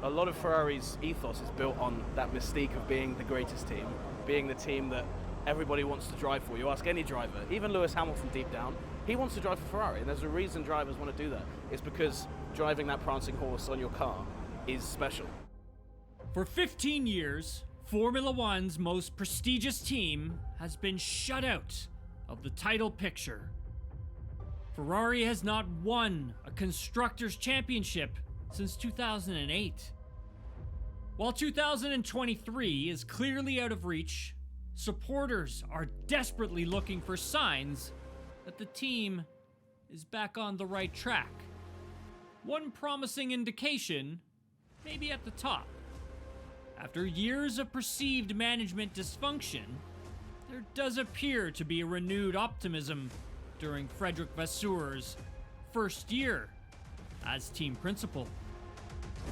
a lot of Ferrari's ethos is built on that mystique of being the greatest team, being the team that everybody wants to drive for. You ask any driver, even Lewis Hamilton deep down, he wants to drive for Ferrari, and there's a reason drivers want to do that. It's because driving that prancing horse on your car is special. For 15 years, Formula One's most prestigious team has been shut out of the title picture. Ferrari has not won a Constructors' Championship since 2008. While 2023 is clearly out of reach, supporters are desperately looking for signs that the team is back on the right track. One promising indication may be at the top. After years of perceived management dysfunction, there does appear to be a renewed optimism during Frederic Vasseur's first year as team principal.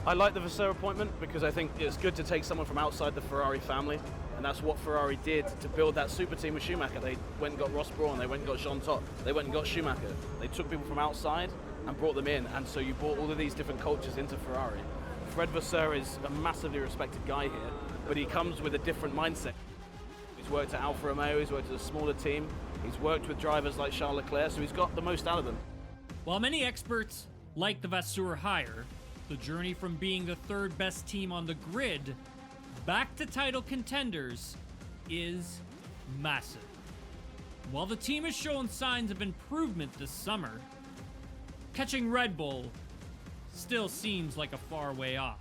I like the Vasseur appointment because I think it's good to take someone from outside the Ferrari family, and that's what Ferrari did to build that super team with Schumacher. They went and got Ross Brawn, they went and got Jean Todt, they went and got Schumacher. They took people from outside and brought them in, and so you brought all of these different cultures into Ferrari. Fred Vasseur is a massively respected guy here, but he comes with a different mindset. He's worked at Alfa Romeo, he's worked at a smaller team, he's worked with drivers like Charles Leclerc, so he's got the most out of them. While many experts like the Vasseur hire, the journey from being the third best team on the grid back to title contenders is massive. While the team has shown signs of improvement this summer, catching Red Bull still seems like a far way off.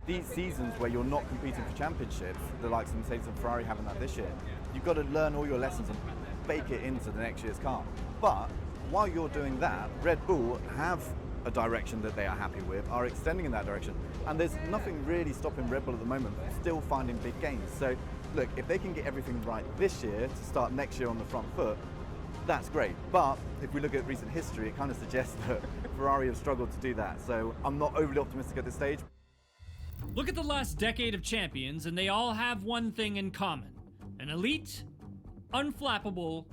These seasons where you're not competing for championships, the likes of Mercedes and Ferrari having that this year, you've got to learn all your lessons and bake it into the next year's car. But while you're doing that, Red Bull have a direction that they are happy with, are extending in that direction, and there's nothing really stopping Red Bull at the moment from still finding big gains. So look, if they can get everything right this year to start next year on the front foot, that's great. But if we look at recent history, it kind of suggests that Ferrari have struggled to do that. So I'm not overly optimistic at this stage. Look at the last decade of champions, and they all have one thing in common: an elite, unflappable,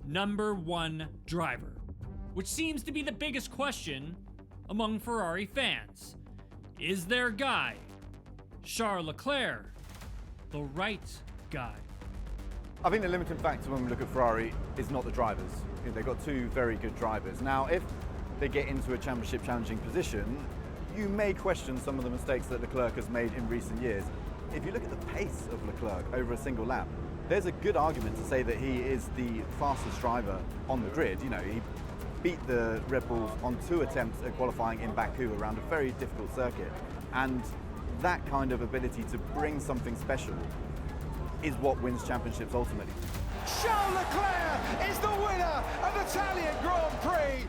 number one driver. Which seems to be the biggest question among Ferrari fans. Is their guy, Charles Leclerc, the right guy? I think the limiting factor when we look at Ferrari is not the drivers. You know, they've got two very good drivers. Now, if they get into a championship challenging position, you may question some of the mistakes that Leclerc has made in recent years. If you look at the pace of Leclerc over a single lap, there's a good argument to say that he is the fastest driver on the grid. You know, he beat the Red Bulls on 2 attempts at qualifying in Baku around a very difficult circuit. And that kind of ability to bring something special is what wins championships ultimately. Charles Leclerc is the winner of the Italian Grand Prix.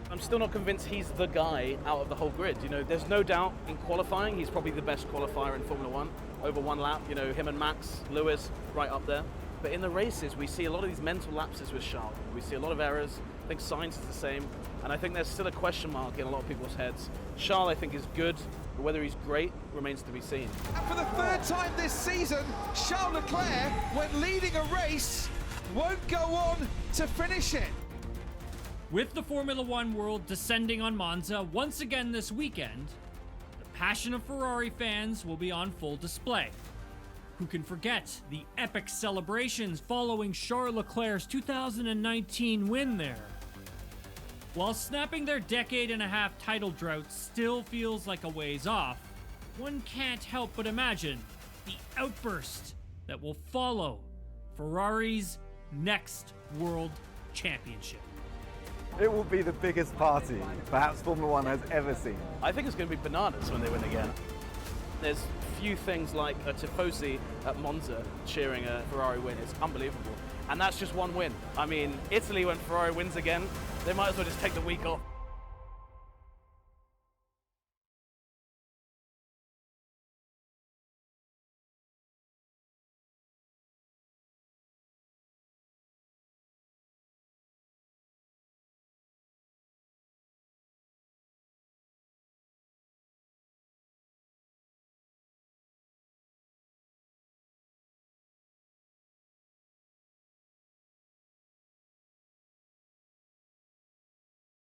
I'm still not convinced he's the guy out of the whole grid. You know, there's no doubt in qualifying, he's probably the best qualifier in Formula One. Over one lap, you know, him and Max, Lewis, right up there. But in the races, we see a lot of these mental lapses with Charles. We see a lot of errors. I think Sainz is the same. And I think there's still a question mark in a lot of people's heads. Charles, I think, is good, but whether he's great remains to be seen. And for the third time this season, Charles Leclerc, when leading a race, won't go on to finish it. With the Formula One world descending on Monza once again this weekend, the passion of Ferrari fans will be on full display. Who can forget the epic celebrations following Charles Leclerc's 2019 win there? While snapping their decade-and-a-half title drought still feels like a ways off, one can't help but imagine the outburst that will follow Ferrari's next World Championship. It will be the biggest party perhaps Formula One has ever seen. I think it's going to be bananas when they win again. There's few things like a Tifosi at Monza cheering a Ferrari win. It's unbelievable. And that's just one win. I mean, Italy, when Ferrari wins again, they might as well just take the week off.